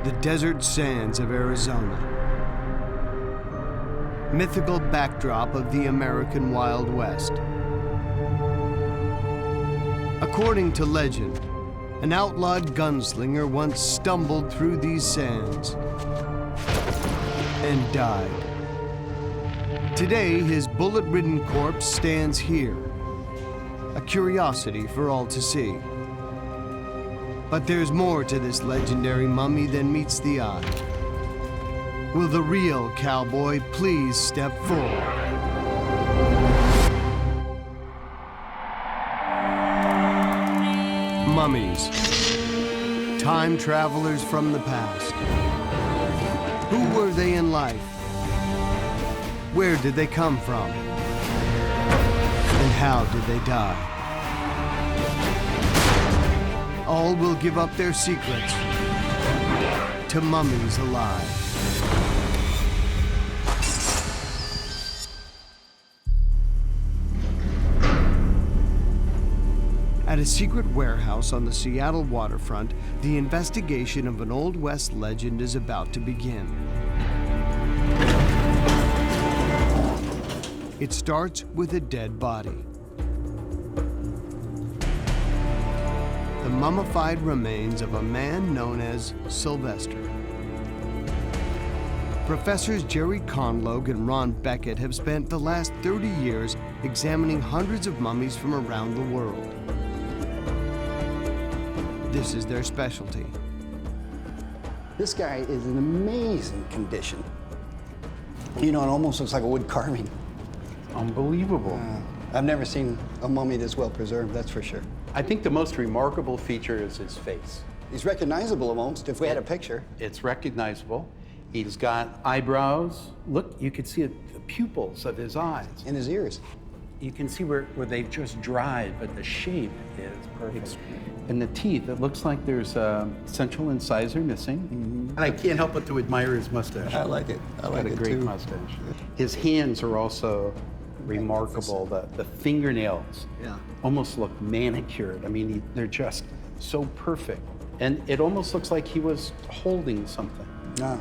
the desert sands of Arizona. Mythical backdrop of the American Wild West. According to legend, an outlawed gunslinger once stumbled through these sands and died. Today, his bullet-ridden corpse stands here, a curiosity for all to see. But there's more to this legendary mummy than meets the eye. Will the real cowboy please step forward? Mummies, time travelers from the past. Who were they in life? Where did they come from? And how did they die? All will give up their secrets to mummies alive. At a secret warehouse on the Seattle waterfront, the investigation of an Old West legend is about to begin. It starts with a dead body. The mummified remains of a man known as Sylvester. Professors Jerry Conlogue and Ron Beckett have spent the last 30 years examining hundreds of mummies from around the world. This is their specialty. This guy is in amazing condition. You know, it almost looks like a wood carving. Unbelievable. I've never seen a mummy this well preserved, that's for sure. I think the most remarkable feature is his face. He's recognizable almost, if we had a picture. It's recognizable. He's got eyebrows. Look, you can see the pupils of his eyes. And his ears. You can see where they've just dried, but the shape is perfect. And the teeth, it looks like there's a central incisor missing. And I can't help but to admire his mustache. I like it. I like it He's got a great too. mustache. His hands are also remarkable. The fingernails almost look manicured. I mean, they're just so perfect. And it almost looks like he was holding something. Yeah.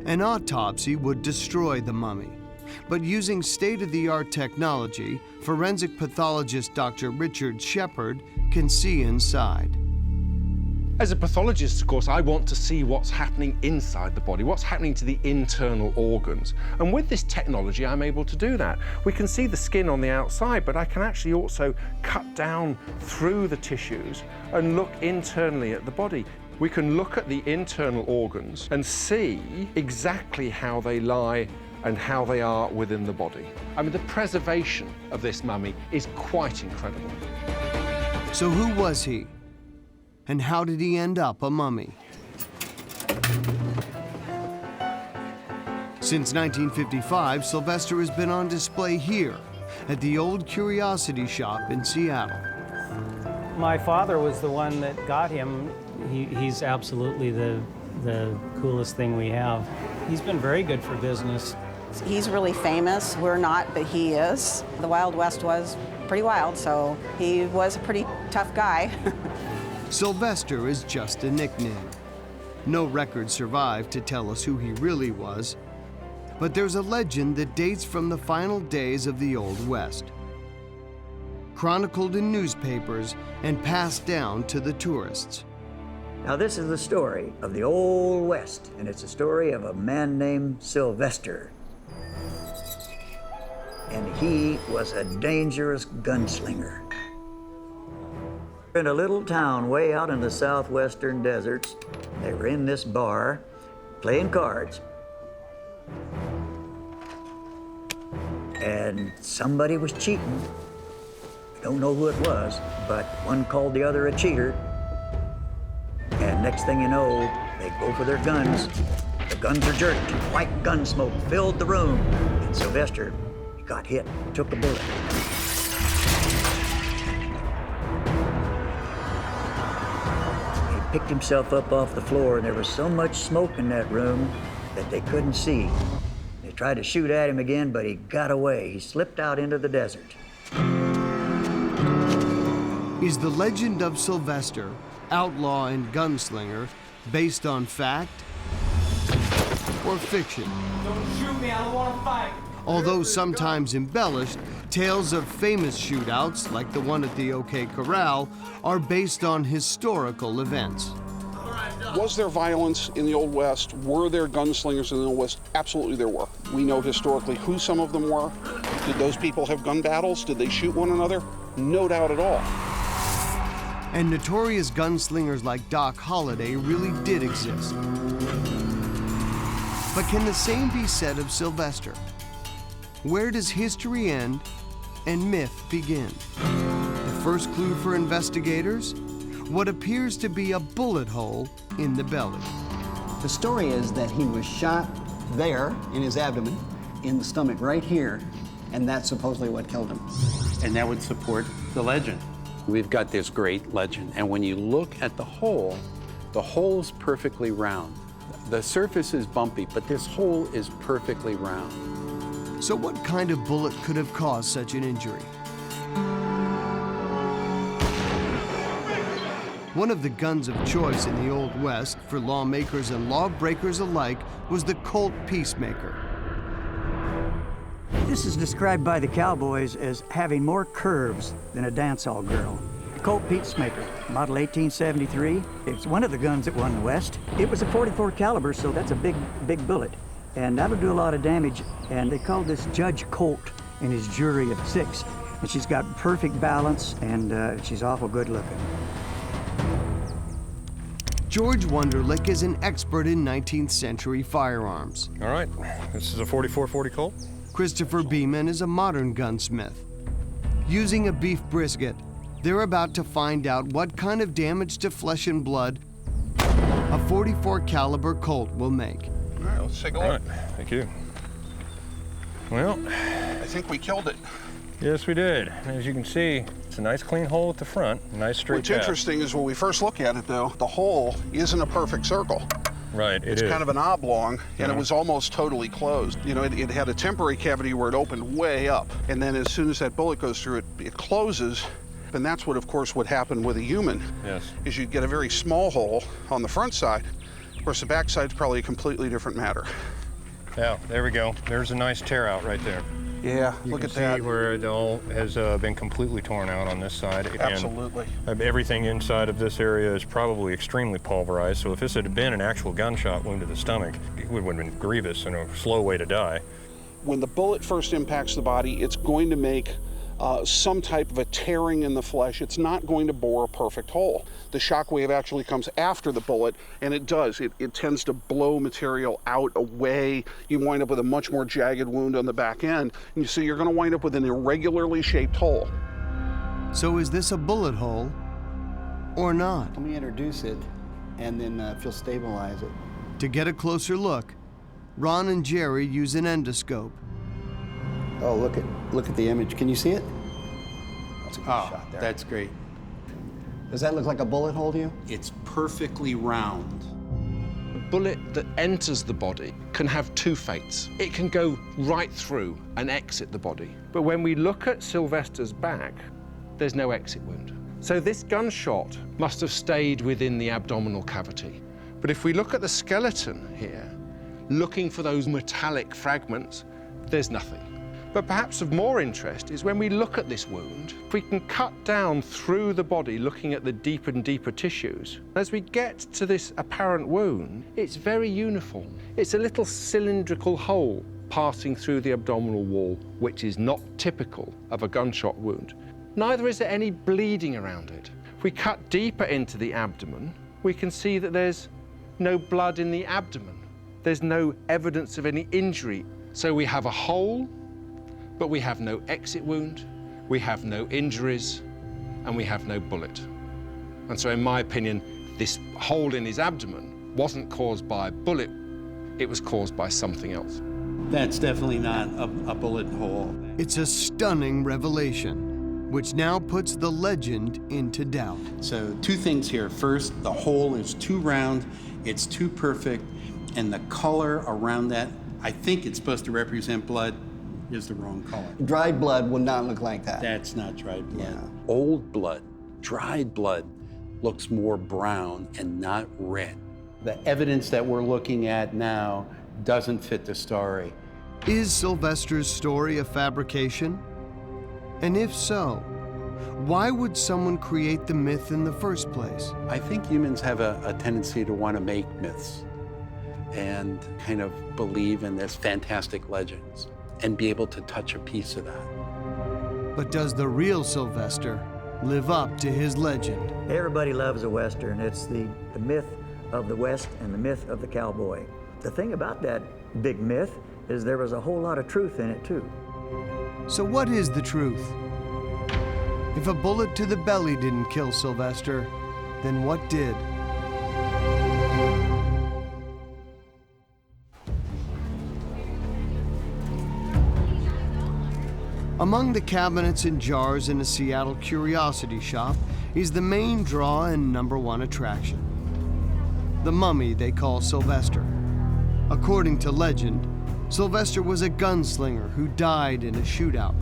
An autopsy would destroy the mummy. But using state-of-the-art technology, forensic pathologist Dr. Richard Shepard can see inside. As a pathologist, of course, I want to see what's happening inside the body, what's happening to the internal organs. And with this technology, I'm able to do that. We can see the skin on the outside, but I can actually also cut down through the tissues and look internally at the body. We can look at the internal organs and see exactly how they lie and how they are within the body. I mean, the preservation of this mummy is quite incredible. So who was he? And how did he end up a mummy? Since 1955, Sylvester has been on display here at the Old Curiosity Shop in Seattle. My father was the one that got him. He's absolutely the coolest thing we have. He's been very good for business. He's really famous. We're not, but he is. The Wild West was pretty wild, so he was a pretty tough guy. Sylvester is just a nickname. No records survive to tell us who he really was. But there's a legend that dates from the final days of the Old West. Chronicled in newspapers and passed down to the tourists. Now this is the story of the Old West, and it's a story of a man named Sylvester. And he was a dangerous gunslinger. In a little town way out in the southwestern deserts, they were in this bar playing cards. And somebody was cheating. I don't know who it was, but one called the other a cheater. And next thing you know, they go for their guns. The guns are jerked. White gun smoke filled the room. And Sylvester got hit, took a bullet. He picked himself up off the floor, and there was so much smoke in that room that they couldn't see. They tried to shoot at him again, but he got away. He slipped out into the desert. Is the legend of Sylvester, outlaw and gunslinger, based on fact or fiction. Don't shoot me, I don't want to fight. Although sometimes embellished, tales of famous shootouts, like the one at the OK Corral, are based on historical events. Was there violence in the Old West? Were there gunslingers in the Old West? Absolutely there were. We know historically who some of them were. Did those people have gun battles? Did they shoot one another? No doubt at all. And notorious gunslingers like Doc Holliday really did exist. But can the same be said of Sylvester? Where does history end and myth begin? The first clue for investigators? What appears to be a bullet hole in the belly. The story is that he was shot there in his abdomen, in the stomach right here, and that's supposedly what killed him. And that would support the legend. We've got this great legend, and when you look at the hole is perfectly round. The surface is bumpy, but this hole is perfectly round. So what kind of bullet could have caused such an injury? One of the guns of choice in the Old West for lawmakers and lawbreakers alike was the Colt Peacemaker. This is described by the Cowboys as having more curves than a dance hall girl. The Colt Peacemaker, model 1873. It's one of the guns that won the West. It was a .44 caliber, so that's a big bullet. And that'll do a lot of damage. And they called this Judge Colt in his jury of 6. And she's got perfect balance, and she's awful good looking. George Wunderlich is an expert in 19th century firearms. All right, this is a 4440 Colt. Christopher Beeman is a modern gunsmith. Using a beef brisket, they're about to find out what kind of damage to flesh and blood a .44 caliber Colt will make. All right, let's take a All look. right, thank you. Well, I think we killed it. yes, we did. As you can see, it's a nice clean hole at the front, nice straight What's path. interesting is when we first look at it, though, the hole isn't a perfect circle. Right, It's kind of an oblong, and it was almost totally closed. You know, it had a temporary cavity where it opened way up, and then as soon as that bullet goes through it, it closes. And that's what, of course, would happen with a human. Yes. Is you'd get a very small hole on the front side. Of course, the back side's probably a completely different matter. Yeah, there we go. There's a nice tear out right there. Yeah, You look can at that. see where it all has been completely torn out on this side. And, Absolutely. everything inside of this area is probably extremely pulverized, so if this had been an actual gunshot wound to the stomach, it would have been grievous and a slow way to die. When the bullet first impacts the body, it's going to make some type of a tearing in the flesh. It's not going to bore a perfect hole. The shock wave actually comes after the bullet, and it does. It tends to blow material out, away. You wind up with a much more jagged wound on the back end, and so you're going to wind up with an irregularly shaped hole. So is this a bullet hole or not? Let me introduce it, and then if you'll stabilize it. To get a closer look, Ron and Jerry use an endoscope. Oh, look at the image. Can you see it? That's a good shot there. That's great. Does that look like a bullet hole to you? It's perfectly round. A bullet that enters the body can have two fates. It can go right through and exit the body. But when we look at Sylvester's back, there's no exit wound. So this gunshot must have stayed within the abdominal cavity. But if we look at the skeleton here, looking for those metallic fragments, there's nothing. But perhaps of more interest is when we look at this wound, if we can cut down through the body, looking at the deeper and deeper tissues, as we get to this apparent wound, it's very uniform. It's a little cylindrical hole passing through the abdominal wall, which is not typical of a gunshot wound. Neither is there any bleeding around it. If we cut deeper into the abdomen, we can see that there's no blood in the abdomen. There's no evidence of any injury. So we have a hole, but we have no exit wound, we have no injuries, and we have no bullet. And so in my opinion, this hole in his abdomen wasn't caused by a bullet, it was caused by something else. That's definitely not a bullet hole. It's a stunning revelation, which now puts the legend into doubt. So two things here. First, the hole is too round, it's too perfect, and the color around that, I think it's supposed to represent blood, is the wrong color. Dried blood would not look like that. That's not dried blood. Yeah. Old blood, dried blood, looks more brown and not red. The evidence that we're looking at now doesn't fit the story. Is Sylvester's story a fabrication? And if so, why would someone create the myth in the first place? I think humans have a tendency to want to make myths and kind of believe in this fantastic legends and be able to touch a piece of that. But does the real Sylvester live up to his legend? Everybody loves a Western. It's the myth of the West and the myth of the cowboy. The thing about that big myth is there was a whole lot of truth in it, too. So what is the truth? If a bullet to the belly didn't kill Sylvester, then what did? Among the cabinets and jars in a Seattle curiosity shop is the main draw and #1 attraction. The mummy they call Sylvester. According to legend, Sylvester was a gunslinger who died in a shootout.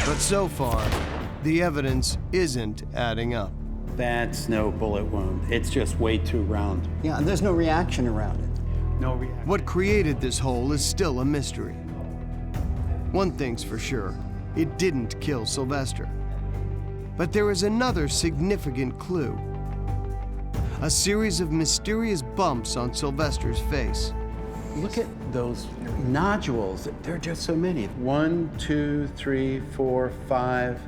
But so far, the evidence isn't adding up. That's no bullet wound. It's just way too round. Yeah, and there's no reaction around it. No reaction. What created this hole is still a mystery. One thing's for sure, it didn't kill Sylvester. But there is another significant clue. A series of mysterious bumps on Sylvester's face. Look at those nodules. There are just so many. 1, 2, 3, 4, 5,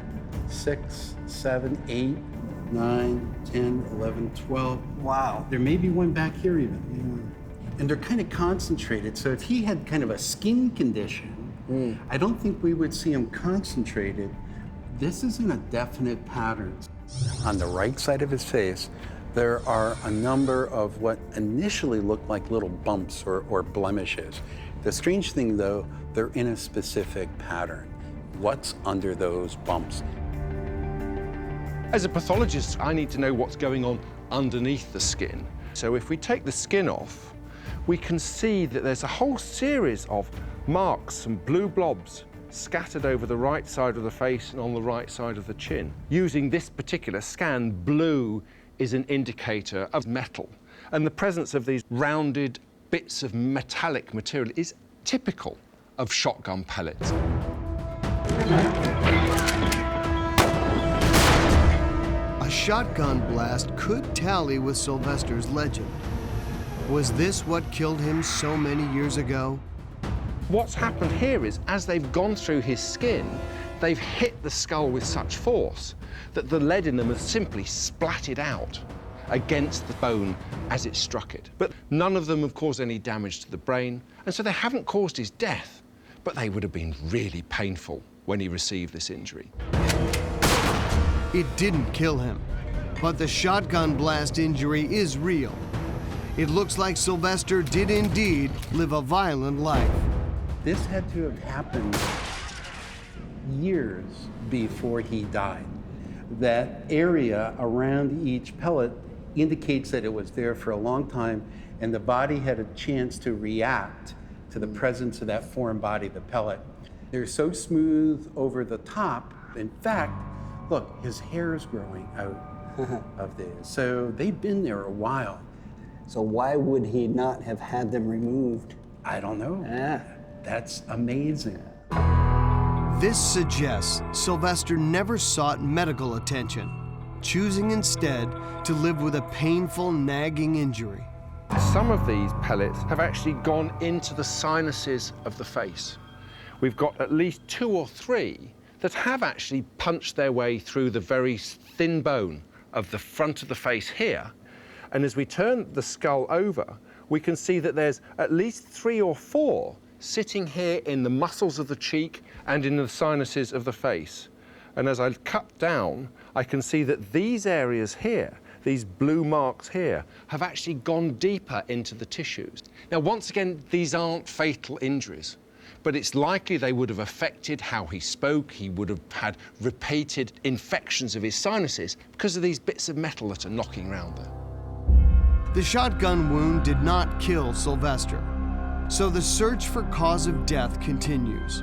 6, 7, 8, 9, 10, 11, 12. Wow. There may be one back here even. Yeah. And they're kind of concentrated. So if he had kind of a skin condition, I don't think we would see him concentrated. This isn't a definite pattern. On the right side of his face, there are a number of what initially look like little bumps or blemishes. The strange thing, though, they're in a specific pattern. What's under those bumps? As a pathologist, I need to know what's going on underneath the skin. So if we take the skin off, we can see that there's a whole series of marks and blue blobs scattered over the right side of the face and on the right side of the chin. Using this particular scan, blue is an indicator of metal. And the presence of these rounded bits of metallic material is typical of shotgun pellets. A shotgun blast could tally with Sylvester's legend. Was this what killed him so many years ago? What's happened here is, as they've gone through his skin, they've hit the skull with such force that the lead in them has simply splatted out against the bone as it struck it. But none of them have caused any damage to the brain, and so they haven't caused his death, but they would have been really painful when he received this injury. It didn't kill him, but the shotgun blast injury is real. It looks like Sylvester did indeed live a violent life. This had to have happened years before he died. That area around each pellet indicates that it was there for a long time, and the body had a chance to react to the presence of that foreign body, the pellet. They're so smooth over the top. In fact, look, his hair is growing out of these. So they've been there a while. So why would he not have had them removed? I don't know. That's amazing. This suggests Sylvester never sought medical attention, choosing instead to live with a painful, nagging injury. Some of these pellets have actually gone into the sinuses of the face. We've got at least 2 or 3 that have actually punched their way through the very thin bone of the front of the face here. And as we turn the skull over, we can see that there's at least 3 or 4 sitting here in the muscles of the cheek and in the sinuses of the face. And as I cut down, I can see that these areas here, these blue marks here, have actually gone deeper into the tissues. Now, once again, these aren't fatal injuries, but it's likely they would have affected how he spoke. He would have had repeated infections of his sinuses because of these bits of metal that are knocking around there. The shotgun wound did not kill Sylvester, so the search for cause of death continues.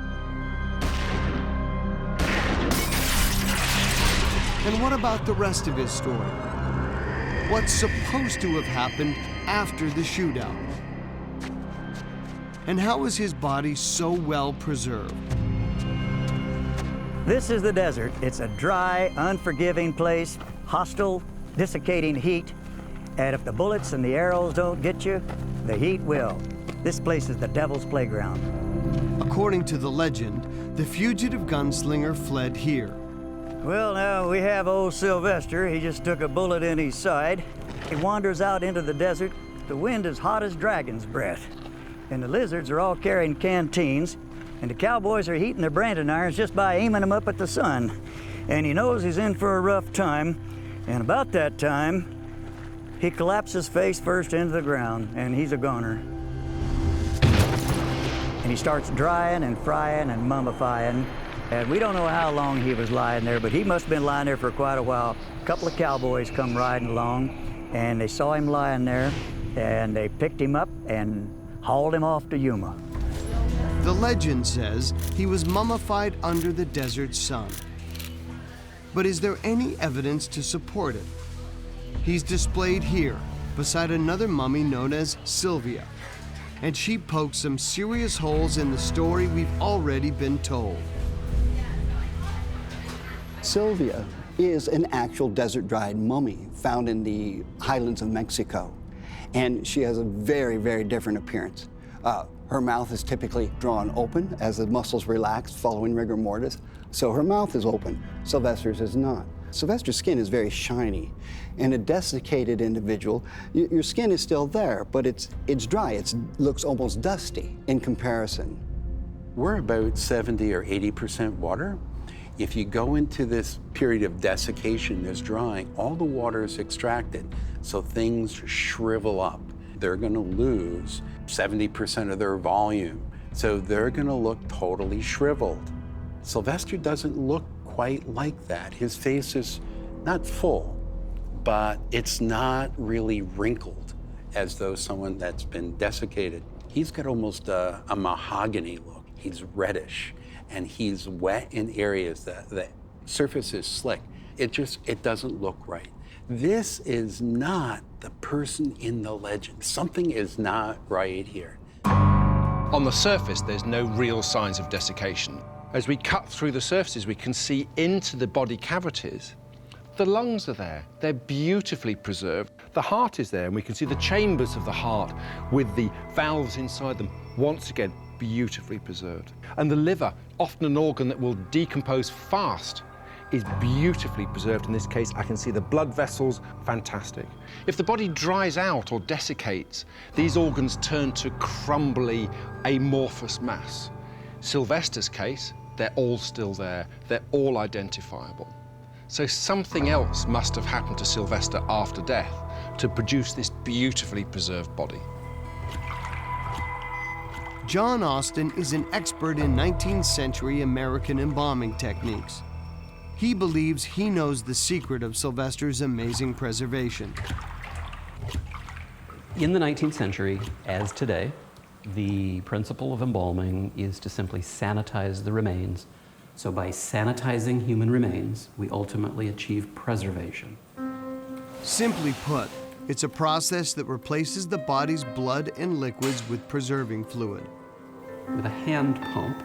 And what about the rest of his story? What's supposed to have happened after the shootout? And how is his body so well preserved? This is the desert. It's a dry, unforgiving place, hostile, desiccating heat. And if the bullets and the arrows don't get you, the heat will. This place is the devil's playground. According to the legend, the fugitive gunslinger fled here. Well, now we have old Sylvester. He just took a bullet in his side. He wanders out into the desert. The wind is hot as dragon's breath. And the lizards are all carrying canteens. And the cowboys are heating their branding irons just by aiming them up at the sun. And he knows he's in for a rough time. And about that time, he collapses face first into the ground, and he's a goner. And he starts drying and frying and mummifying. And we don't know how long he was lying there, but he must have been lying there for quite a while. A couple of cowboys come riding along, and they saw him lying there, and they picked him up and hauled him off to Yuma. The legend says he was mummified under the desert sun. But is there any evidence to support it? He's displayed here beside another mummy known as Sylvia, and she pokes some serious holes in the story we've already been told. Sylvia is an actual desert-dried mummy found in the highlands of Mexico. And she has a very, very different appearance. Her mouth is typically drawn open as the muscles relax following rigor mortis. So her mouth is open. Sylvester's is not. Sylvester's skin is very shiny. In a desiccated individual, your skin is still there, but it's dry. It looks almost dusty in comparison. We're about 70 or 80% water. If you go into this period of desiccation, this drying, all the water is extracted, so things shrivel up. They're gonna lose 70% of their volume, so they're gonna look totally shriveled. Sylvester doesn't look quite like that. His face is not full, but it's not really wrinkled as though someone that's been desiccated. He's got almost a mahogany look. He's reddish, and he's wet in areas that the surface is slick. It doesn't look right. This is not the person in the legend. Something is not right here. On the surface, there's no real signs of desiccation. As we cut through the surfaces, we can see into the body cavities. The lungs are there. They're beautifully preserved. The heart is there, and we can see the chambers of the heart with the valves inside them, once again, beautifully preserved. And the liver, often an organ that will decompose fast, is beautifully preserved. In this case, I can see the blood vessels, fantastic. If the body dries out or desiccates, these organs turn to crumbly, amorphous mass. Sylvester's case, they're all still there. They're all identifiable. So something else must have happened to Sylvester after death to produce this beautifully preserved body. John Austin is an expert in 19th century American embalming techniques. He believes he knows the secret of Sylvester's amazing preservation. In the 19th century, as today, the principle of embalming is to simply sanitize the remains. So by sanitizing human remains, we ultimately achieve preservation. Simply put, it's a process that replaces the body's blood and liquids with preserving fluid. With a hand pump,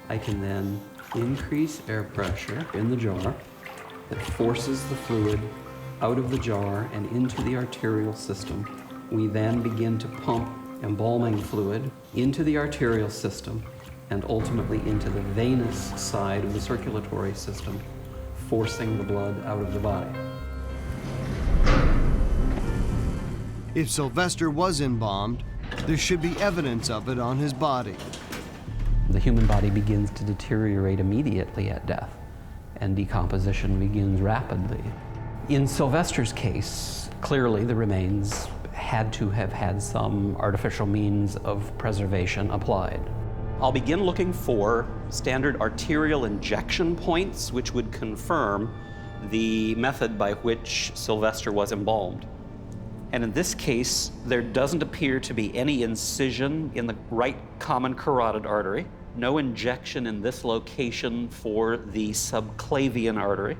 I can then increase air pressure in the jar that forces the fluid out of the jar and into the arterial system. We then begin to pump embalming fluid into the arterial system and ultimately into the venous side of the circulatory system, forcing the blood out of the body. If Sylvester was embalmed, there should be evidence of it on his body. The human body begins to deteriorate immediately at death, and decomposition begins rapidly. In Sylvester's case, clearly the remains had to have had some artificial means of preservation applied. I'll begin looking for standard arterial injection points, which would confirm the method by which Sylvester was embalmed. And in this case, there doesn't appear to be any incision in the right common carotid artery, no injection in this location for the subclavian artery.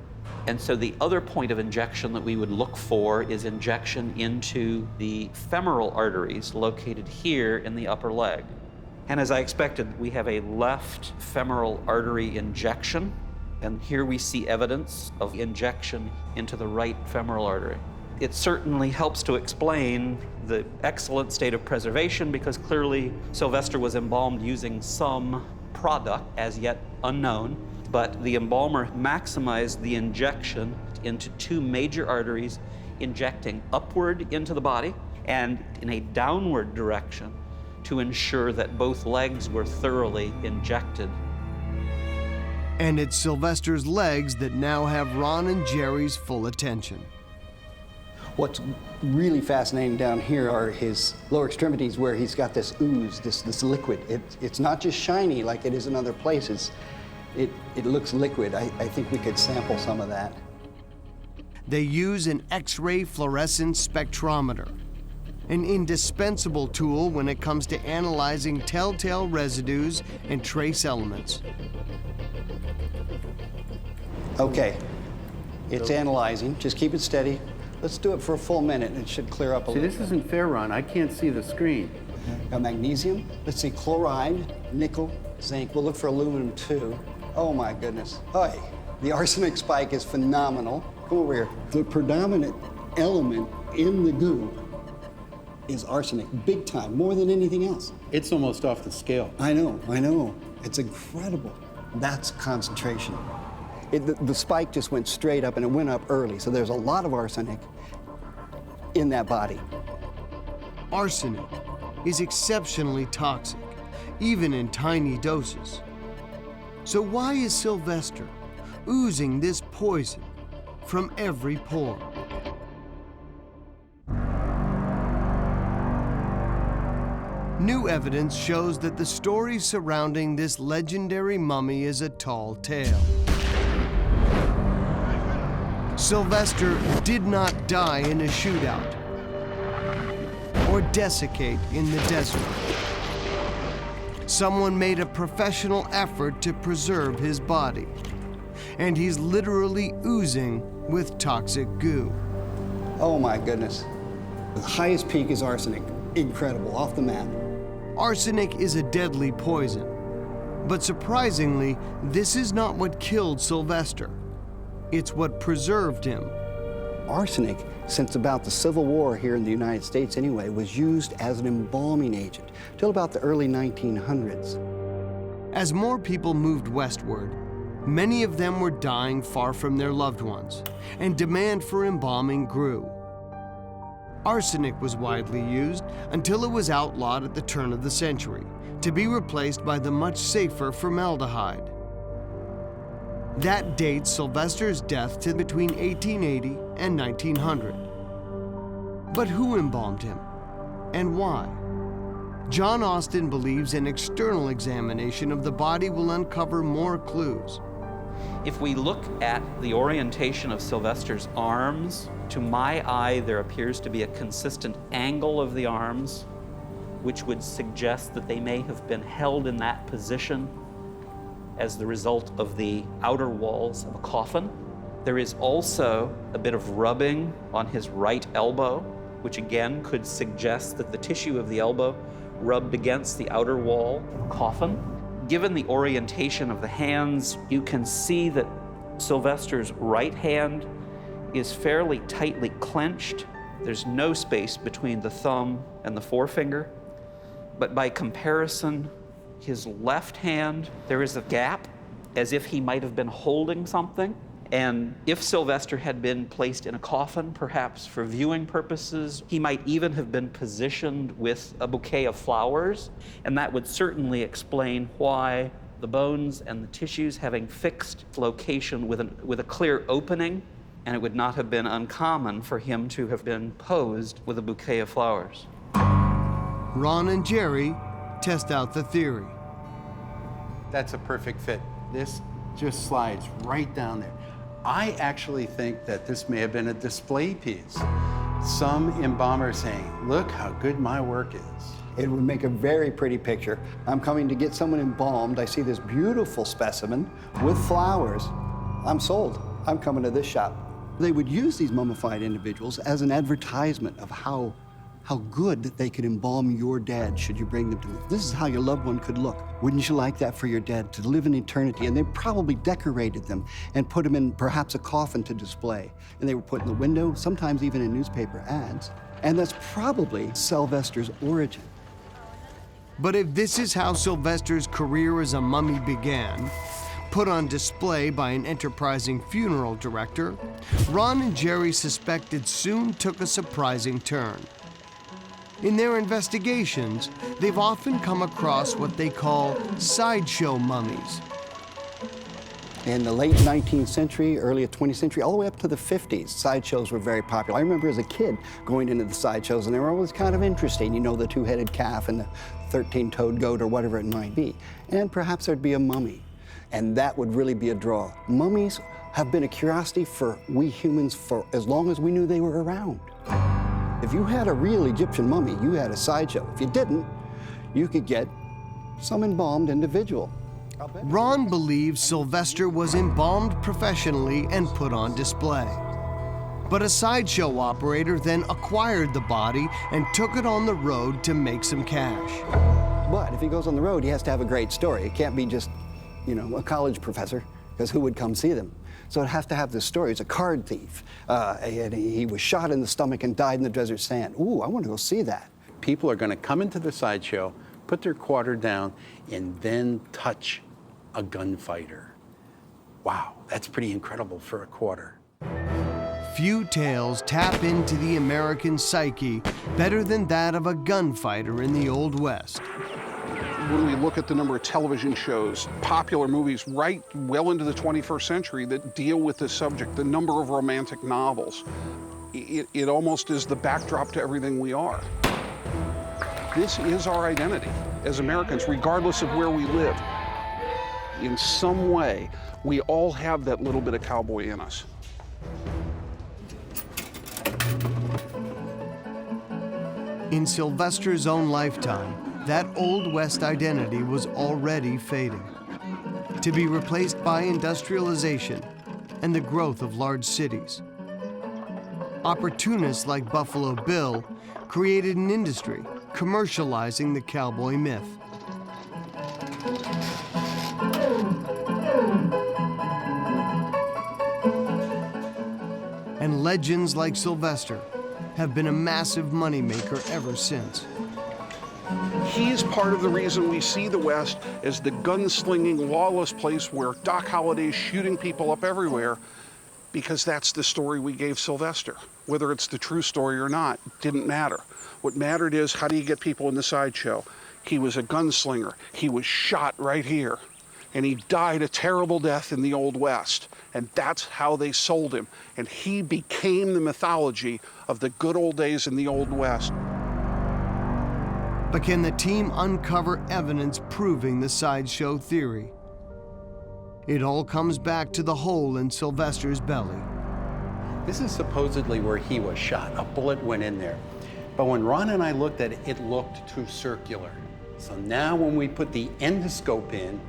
And so the other point of injection that we would look for is injection into the femoral arteries located here in the upper leg. And as I expected, we have a left femoral artery injection, and here we see evidence of injection into the right femoral artery. It certainly helps to explain the excellent state of preservation, because clearly Sylvester was embalmed using some product as yet unknown, but the embalmer maximized the injection into two major arteries, injecting upward into the body and in a downward direction to ensure that both legs were thoroughly injected. And it's Sylvester's legs that now have Ron and Jerry's full attention. What's really fascinating down here are his lower extremities, where he's got this ooze, this liquid. It's not just shiny like it is in other places. It looks liquid. I think we could sample some of that. They use an X-ray fluorescence spectrometer, an indispensable tool when it comes to analyzing telltale residues and trace elements. Okay, it's analyzing. Just keep it steady. Let's do it for a full minute, and it should clear up a little bit. See, this isn't fair, Ron. I can't see the screen. Got magnesium. Let's see, chloride, nickel, zinc. We'll look for aluminum too. Oh my goodness. Hey, the arsenic spike is phenomenal. Come over here. The predominant element in the goo is arsenic, big time, more than anything else. It's almost off the scale. I know. It's incredible. That's concentration. The spike just went straight up, and it went up early, so there's a lot of arsenic in that body. Arsenic is exceptionally toxic, even in tiny doses. So why is Sylvester oozing this poison from every pore? New evidence shows that the story surrounding this legendary mummy is a tall tale. Sylvester did not die in a shootout or desiccate in the desert. Someone made a professional effort to preserve his body, and he's literally oozing with toxic goo. Oh my goodness. The highest peak is arsenic. Incredible, off the map. Arsenic is a deadly poison, but surprisingly, this is not what killed Sylvester. It's what preserved him. Arsenic, since about the Civil War here in the United States anyway, was used as an embalming agent till about the early 1900s. As more people moved westward, many of them were dying far from their loved ones, and demand for embalming grew. Arsenic was widely used until it was outlawed at the turn of the century, to be replaced by the much safer formaldehyde. That dates Sylvester's death to between 1880 and 1900. But who embalmed him, and why? John Austin believes an external examination of the body will uncover more clues. If we look at the orientation of Sylvester's arms, to my eye, there appears to be a consistent angle of the arms, which would suggest that they may have been held in that position as the result of the outer walls of a coffin. There is also a bit of rubbing on his right elbow, which again could suggest that the tissue of the elbow rubbed against the outer wall of a coffin. Given the orientation of the hands, you can see that Sylvester's right hand is fairly tightly clenched. There's no space between the thumb and the forefinger. But by comparison, his left hand, there is a gap, as if he might have been holding something. And if Sylvester had been placed in a coffin, perhaps for viewing purposes, he might even have been positioned with a bouquet of flowers. And that would certainly explain why the bones and the tissues having fixed location with a clear opening, and it would not have been uncommon for him to have been posed with a bouquet of flowers. Ron and Jerry test out the theory. That's a perfect fit. This just slides right down there. I actually think that this may have been a display piece. Some embalmer saying, look how good my work is. It would make a very pretty picture. I'm coming to get someone embalmed. I see this beautiful specimen with flowers. I'm sold. I'm coming to this shop. They would use these mummified individuals as an advertisement of how good that they could embalm your dad should you bring them to me. This is how your loved one could look. Wouldn't you like that for your dad, to live in eternity? And they probably decorated them and put them in perhaps a coffin to display. And they were put in the window, sometimes even in newspaper ads. And that's probably Sylvester's origin. But if this is how Sylvester's career as a mummy began, put on display by an enterprising funeral director, Ron and Jerry suspect it soon took a surprising turn. In their investigations, they've often come across what they call sideshow mummies. In the late 19th century, early 20th century, all the way up to the 50s, sideshows were very popular. I remember as a kid going into the sideshows, and they were always kind of interesting. You know, the two-headed calf and the 13-toed goat or whatever it might be. And perhaps there'd be a mummy, and that would really be a draw. Mummies have been a curiosity for we humans for as long as we knew they were around. If you had a real Egyptian mummy, you had a sideshow. If you didn't, you could get some embalmed individual. Ron believes Sylvester was embalmed professionally and put on display. But a sideshow operator then acquired the body and took it on the road to make some cash. But if he goes on the road, he has to have a great story. It can't be just, you know, a college professor, because who would come see them? So it has to have this story. It's a card thief. And he was shot in the stomach and died in the desert sand. Ooh, I want to go see that. People are going to come into the sideshow, put their quarter down, and then touch a gunfighter. Wow, that's pretty incredible for a quarter. Few tales tap into the American psyche better than that of a gunfighter in the Old West. When we look at the number of television shows, popular movies right well into the 21st century that deal with this subject, the number of romantic novels, it almost is the backdrop to everything we are. This is our identity as Americans, regardless of where we live. In some way, we all have that little bit of cowboy in us. In Sylvester's own lifetime, that Old West identity was already fading, to be replaced by industrialization and the growth of large cities. Opportunists like Buffalo Bill created an industry commercializing the cowboy myth. And legends like Sylvester have been a massive moneymaker ever since. He's part of the reason we see the West as the gunslinging, lawless place where Doc Holliday's shooting people up everywhere, because that's the story we gave Sylvester. Whether it's the true story or not, didn't matter. What mattered is, how do you get people in the sideshow? He was a gunslinger. He was shot right here. And he died a terrible death in the Old West. And that's how they sold him. And he became the mythology of the good old days in the Old West. But can the team uncover evidence proving the sideshow theory? It all comes back to the hole in Sylvester's belly. This is supposedly where he was shot. A bullet went in there. But when Ron and I looked at it, it looked too circular. So now when we put the endoscope in,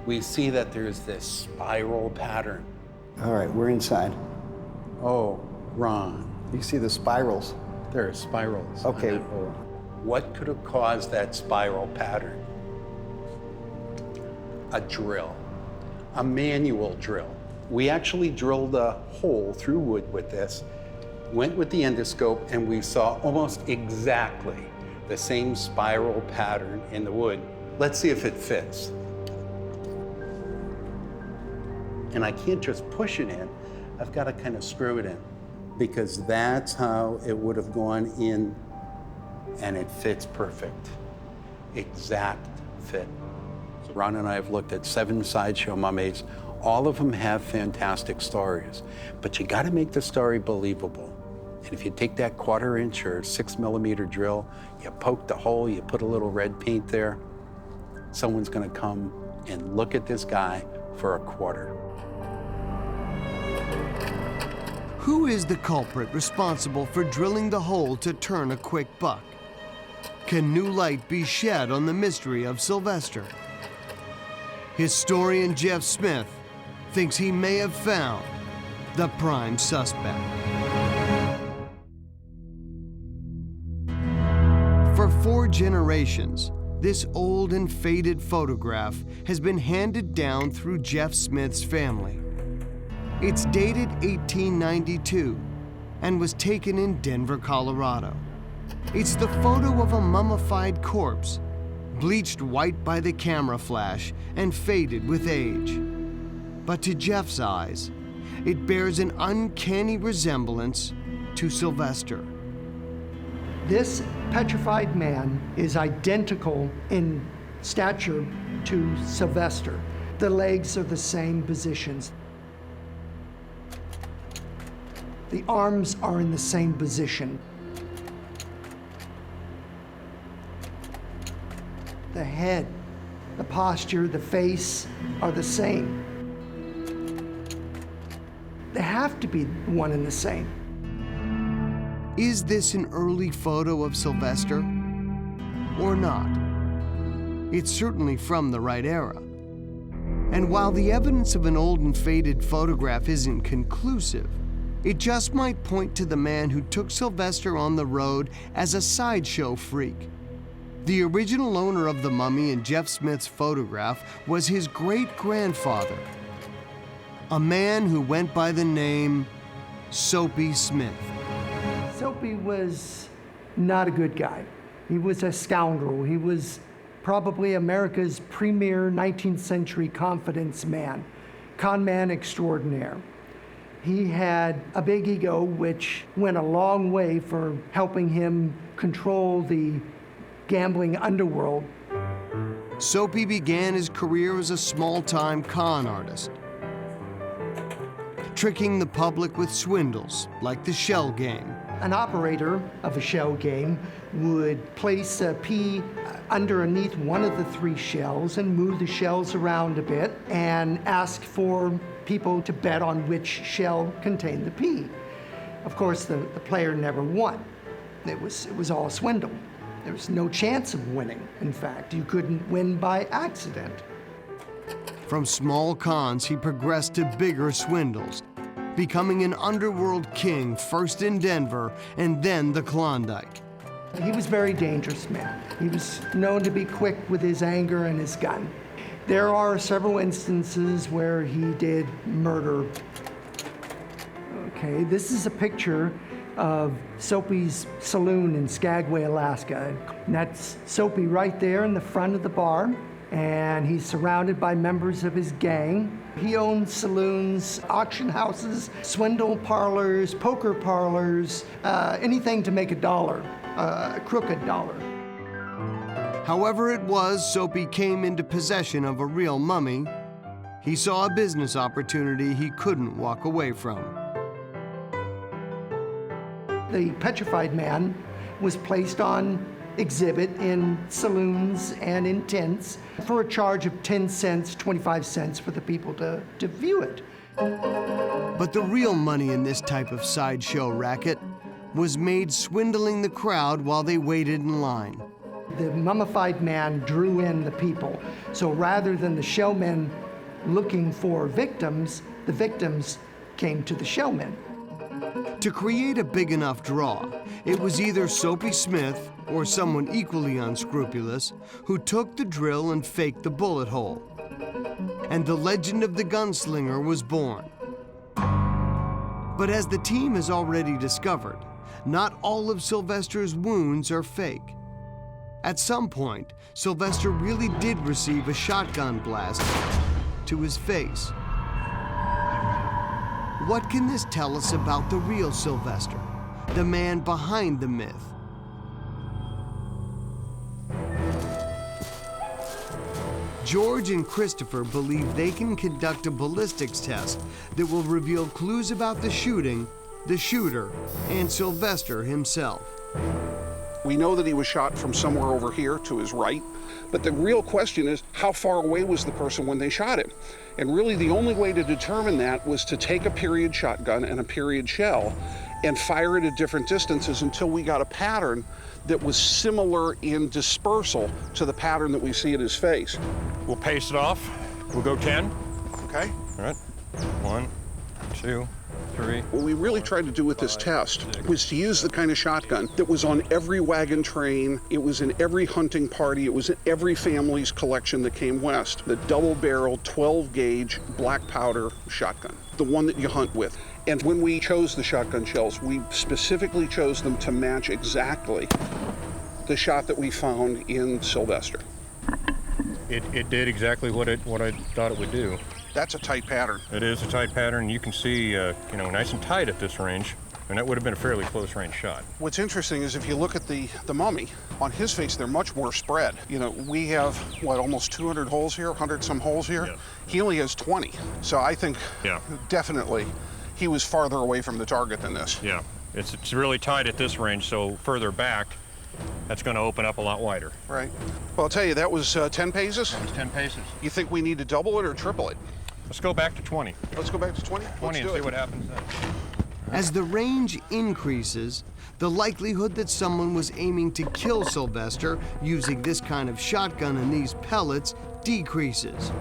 we see that there's this spiral pattern. All right, we're inside. Oh, Ron. You see the spirals. There are spirals. Okay. On that hole. What could have caused that spiral pattern? A drill, a manual drill. We actually drilled a hole through wood with this, went with the endoscope, and we saw almost exactly the same spiral pattern in the wood. Let's see if it fits. And I can't just push it in, I've got to kind of screw it in, because that's how it would have gone in, and it fits perfect. Exact fit. Ron and I have looked at 7 sideshow mummies. All of them have fantastic stories, but you got to make the story believable. And if you take that 1/4 inch or 6mm drill, you poke the hole, you put a little red paint there, someone's going to come and look at this guy for a quarter. Who is the culprit responsible for drilling the hole to turn a quick buck? Can new light be shed on the mystery of Sylvester? Historian Jeff Smith thinks he may have found the prime suspect. For 4 generations, this old and faded photograph has been handed down through Jeff Smith's family. It's dated 1892 and was taken in Denver, Colorado. It's the photo of a mummified corpse, bleached white by the camera flash and faded with age. But to Jeff's eyes, it bears an uncanny resemblance to Sylvester. This petrified man is identical in stature to Sylvester. The legs are the same positions. The arms are in the same position. The head, the posture, the face are the same. They have to be one and the same. Is this an early photo of Sylvester or not? It's certainly from the right era. And while the evidence of an old and faded photograph isn't conclusive, it just might point to the man who took Sylvester on the road as a sideshow freak. The original owner of the mummy in Jeff Smith's photograph was his great-grandfather, a man who went by the name Soapy Smith. Soapy was not a good guy. He was a scoundrel. He was probably America's premier 19th century confidence man, con man extraordinaire. He had a big ego, which went a long way for helping him control the gambling underworld. Soapy began his career as a small-time con artist, tricking the public with swindles like the shell game. An operator of a shell game would place a pea underneath one of the 3 shells and move the shells around a bit and ask for people to bet on which shell contained the pea. Of course, the player never won. It was all swindle. There was no chance of winning. In fact, you couldn't win by accident. From small cons, he progressed to bigger swindles, becoming an underworld king first in Denver and then the Klondike. He was a very dangerous man. He was known to be quick with his anger and his gun. There are several instances where he did murder. Okay, this is a picture of Soapy's saloon in Skagway, Alaska. And that's Soapy right there in the front of the bar, and he's surrounded by members of his gang. He owns saloons, auction houses, swindle parlors, poker parlors, anything to make a dollar, a crooked dollar. However it was, Soapy came into possession of a real mummy. He saw a business opportunity he couldn't walk away from. The petrified man was placed on exhibit in saloons and in tents for a charge of 10 cents, 25 cents for the people to view it. But the real money in this type of sideshow racket was made swindling the crowd while they waited in line. The mummified man drew in the people. So rather than the showmen looking for victims, the victims came to the showmen. To create a big enough draw, it was either Soapy Smith or someone equally unscrupulous who took the drill and faked the bullet hole. And the legend of the gunslinger was born. But as the team has already discovered, not all of Sylvester's wounds are fake. At some point, Sylvester really did receive a shotgun blast to his face. What can this tell us about the real Sylvester, the man behind the myth? George and Christopher believe they can conduct a ballistics test that will reveal clues about the shooting, the shooter, and Sylvester himself. We know that he was shot from somewhere over here to his right, but the real question is, how far away was the person when they shot him? And really the only way to determine that was to take a period shotgun and a period shell and fire it at different distances until we got a pattern that was similar in dispersal to the pattern that we see at his face. We'll pace it off. We'll go 10. Okay? All right. 1, 2, 3. What we really tried to do with this test was to use the kind of shotgun that was on every wagon train, it was in every hunting party, it was in every family's collection that came west. The double-barreled 12-gauge black powder shotgun, the one that you hunt with. And when we chose the shotgun shells, we specifically chose them to match exactly the shot that we found in Sylvester. It did exactly what I thought it would do. That's a tight pattern. It is a tight pattern. You can see, nice and tight at this range, and that would have been a fairly close range shot. What's interesting is if you look at the mummy, on his face, they're much more spread. You know, we have, almost 200 holes here, 100 some holes here. Yeah. He only has 20. So I think definitely he was farther away from the target than this. Yeah, it's really tight at this range, so further back, that's going to open up a lot wider. Right. Well, I'll tell you, that was 10 paces? That was 10 paces. You think we need to double it or triple it? Let's go back to 20. Let's go back to 20? 20 and see what happens then. As the range increases, the likelihood that someone was aiming to kill Sylvester using this kind of shotgun and these pellets decreases.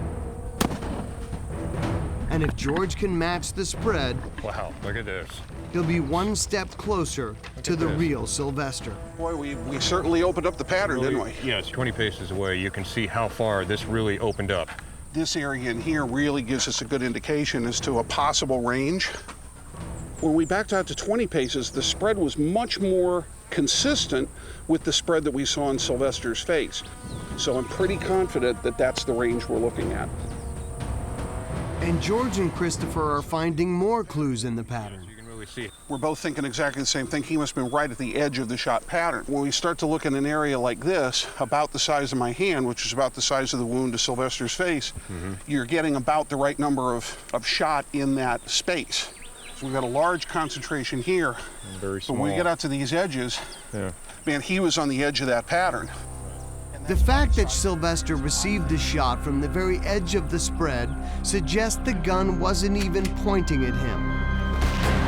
And if George can match the spread, wow, look at this. He'll be one step closer to the real Sylvester. Boy, we certainly opened up the pattern, didn't we? Yes, 20 paces away, you can see how far this really opened up. This area in here really gives us a good indication as to a possible range. When we backed out to 20 paces, the spread was much more consistent with the spread that we saw in Sylvester's face. So I'm pretty confident that that's the range we're looking at. And George and Christopher are finding more clues in the pattern. We're both thinking exactly the same thing. He must have been right at the edge of the shot pattern. When we start to look in an area like this, about the size of my hand, which is about the size of the wound to Sylvester's face, you're getting about the right number of shot in that space. So we've got a large concentration here. Very small. But when we get out to these edges, man, he was on the edge of that pattern. The fact that Sylvester received the shot from the very edge of the spread suggests the gun wasn't even pointing at him.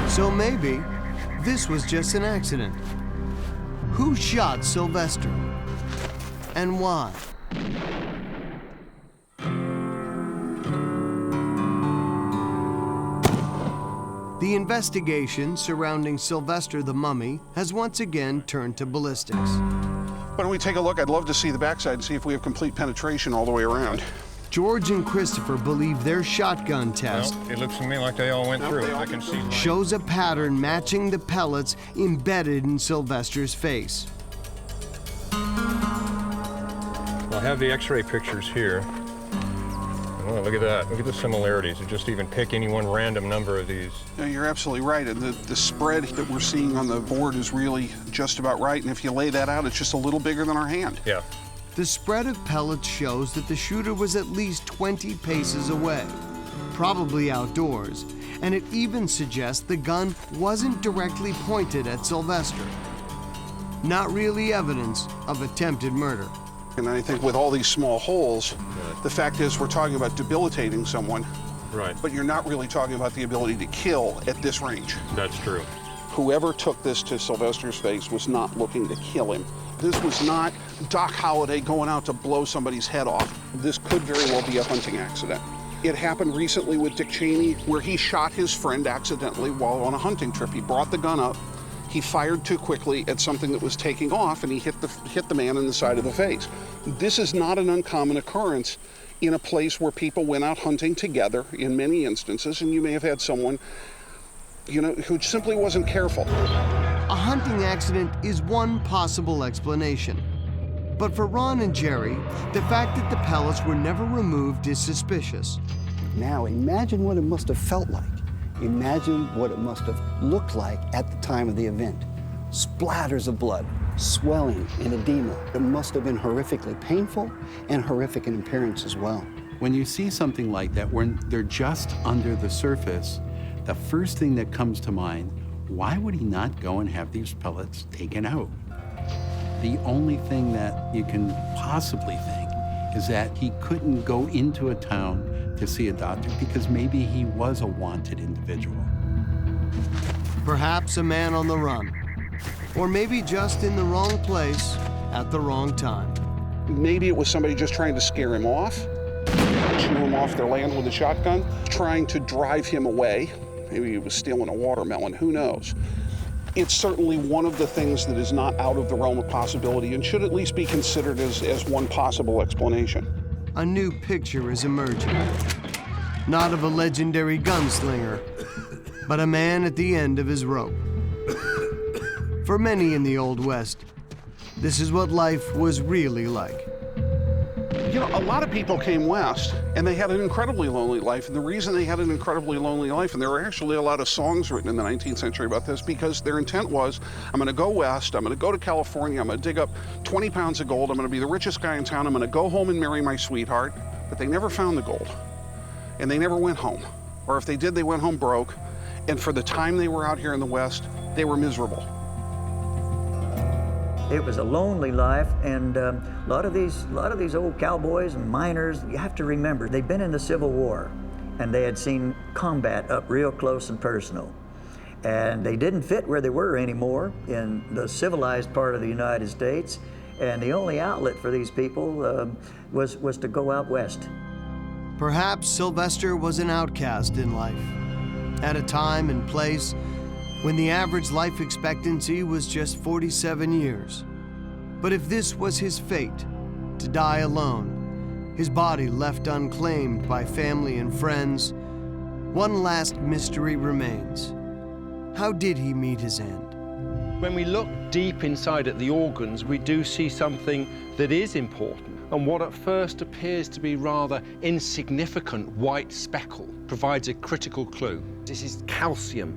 So maybe this was just an accident. Who shot Sylvester? And why? The investigation surrounding Sylvester the Mummy has once again turned to ballistics. Why don't we take a look? I'd love to see the backside and see if we have complete penetration all the way around. George and Christopher believe their shotgun test it looks to me like they all went through. I can see shows a pattern matching the pellets embedded in Sylvester's face. I have the x-ray pictures here. Oh, look at that. Look at the similarities. You just even pick any one random number of these. No, you're absolutely right. And the spread that we're seeing on the board is really just about right. And if you lay that out, it's just a little bigger than our hand. Yeah. The spread of pellets shows that the shooter was at least 20 paces away, probably outdoors, and it even suggests the gun wasn't directly pointed at Sylvester. Not really evidence of attempted murder. And I think with all these small holes, the fact is we're talking about debilitating someone, but you're not really talking about the ability to kill at this range. That's true. Whoever took this to Sylvester's face was not looking to kill him. This was not Doc Holliday going out to blow somebody's head off. This could very well be a hunting accident. It happened recently with Dick Cheney, where he shot his friend accidentally while on a hunting trip. He brought the gun up, he fired too quickly at something that was taking off, and he hit the man in the side of the face. This is not an uncommon occurrence in a place where people went out hunting together in many instances, and you may have had someone who simply wasn't careful. A hunting accident is one possible explanation. But for Ron and Jerry, the fact that the pellets were never removed is suspicious. Now imagine what it must have felt like. Imagine what it must have looked like at the time of the event. Splatters of blood, swelling and edema. It must have been horrifically painful and horrific in appearance as well. When you see something like that, when they're just under the surface, the first thing that comes to mind, why would he not go and have these pellets taken out? The only thing that you can possibly think is that he couldn't go into a town to see a doctor because maybe he was a wanted individual. Perhaps a man on the run, or maybe just in the wrong place at the wrong time. Maybe it was somebody just trying to scare him off, shoo him off their land with a shotgun, trying to drive him away Maybe he was stealing a watermelon, who knows? It's certainly one of the things that is not out of the realm of possibility and should at least be considered as one possible explanation. A new picture is emerging. Not of a legendary gunslinger, but a man at the end of his rope. For many in the Old West, this is what life was really like. You know, a lot of people came west and they had an incredibly lonely life. And the reason they had an incredibly lonely life, and there were actually a lot of songs written in the 19th century about this, because their intent was, I'm gonna go west, I'm gonna go to California, I'm gonna dig up 20 pounds of gold, I'm gonna be the richest guy in town, I'm gonna go home and marry my sweetheart. But they never found the gold. And they never went home. Or if they did, they went home broke. And for the time they were out here in the West, they were miserable. It was a lonely life, and a lot of these old cowboys and miners, you have to remember, they'd been in the Civil War, and they had seen combat up real close and personal. And they didn't fit where they were anymore in the civilized part of the United States, and the only outlet for these people was to go out west. Perhaps Sylvester was an outcast in life, at a time and place when the average life expectancy was just 47 years. But if this was his fate, to die alone, his body left unclaimed by family and friends, one last mystery remains. How did he meet his end? When we look deep inside at the organs, we do see something that is important. And what at first appears to be rather insignificant white speckle provides a critical clue. This is calcium.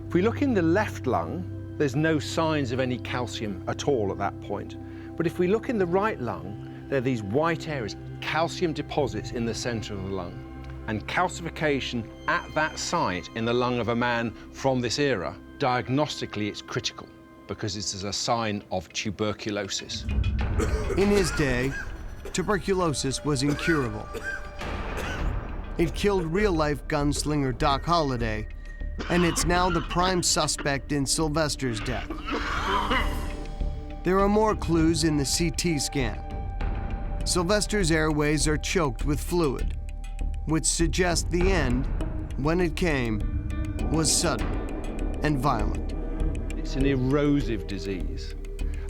If we look in the left lung, there's no signs of any calcium at all at that point. But if we look in the right lung, there are these white areas, calcium deposits in the center of the lung. And calcification at that site in the lung of a man from this era, diagnostically it's critical because it is a sign of tuberculosis. In his day, tuberculosis was incurable. It killed real-life gunslinger Doc Holliday, and it's now the prime suspect in Sylvester's death. There are more clues in the CT scan. Sylvester's airways are choked with fluid, which suggests the end, when it came, was sudden and violent. It's an erosive disease,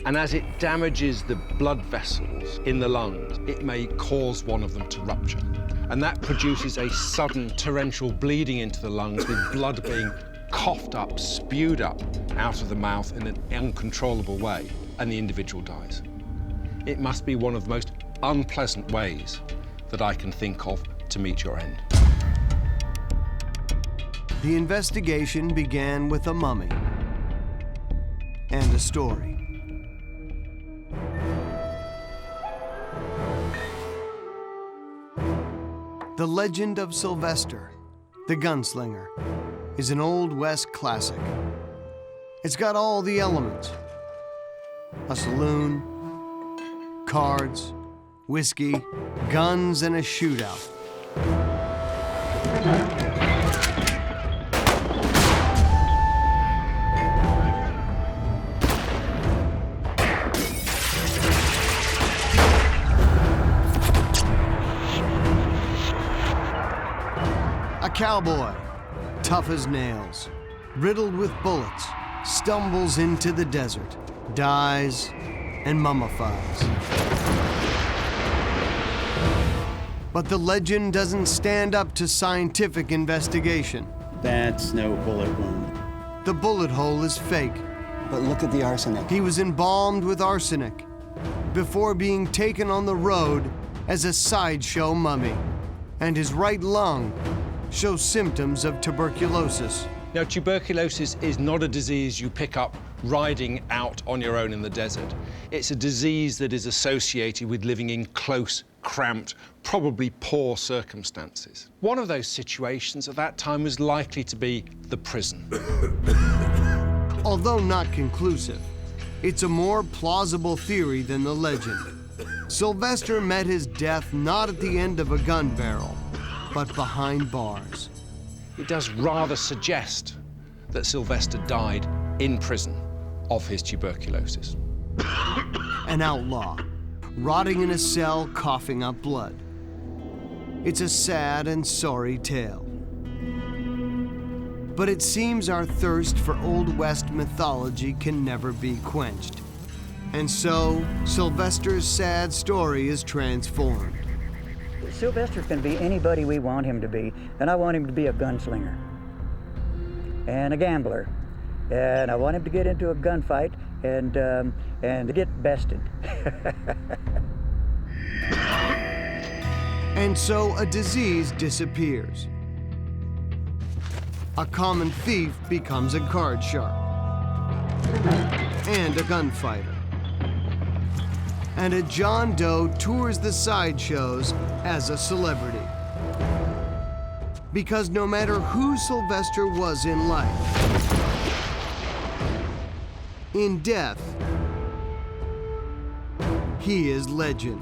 and as it damages the blood vessels in the lungs, it may cause one of them to rupture. And that produces a sudden torrential bleeding into the lungs, with blood being coughed up, spewed up out of the mouth in an uncontrollable way, and the individual dies. It must be one of the most unpleasant ways that I can think of to meet your end. The investigation began with a mummy and a story. The Legend of Sylvester, the Gunslinger, is an Old West classic. It's got all the elements: a saloon, cards, whiskey, guns, and a shootout. A cowboy, tough as nails, riddled with bullets, stumbles into the desert, dies, and mummifies. But the legend doesn't stand up to scientific investigation. That's no bullet wound. The bullet hole is fake. But look at the arsenic. He was embalmed with arsenic before being taken on the road as a sideshow mummy, and his right lung shows symptoms of tuberculosis. Now, tuberculosis is not a disease you pick up riding out on your own in the desert. It's a disease that is associated with living in close, cramped, probably poor circumstances. One of those situations at that time was likely to be the prison. Although not conclusive, it's a more plausible theory than the legend. Sylvester met his death not at the end of a gun barrel, but behind bars. It does rather suggest that Sylvester died in prison of his tuberculosis. An outlaw, rotting in a cell, coughing up blood. It's a sad and sorry tale. But it seems our thirst for Old West mythology can never be quenched. And so, Sylvester's sad story is transformed. Sylvester can be anybody we want him to be, and I want him to be a gunslinger and a gambler, and I want him to get into a gunfight and get bested. And so a disease disappears. A common thief becomes a card shark and a gunfighter. And a John Doe tours the sideshows as a celebrity. Because no matter who Sylvester was in life, in death, he is legend.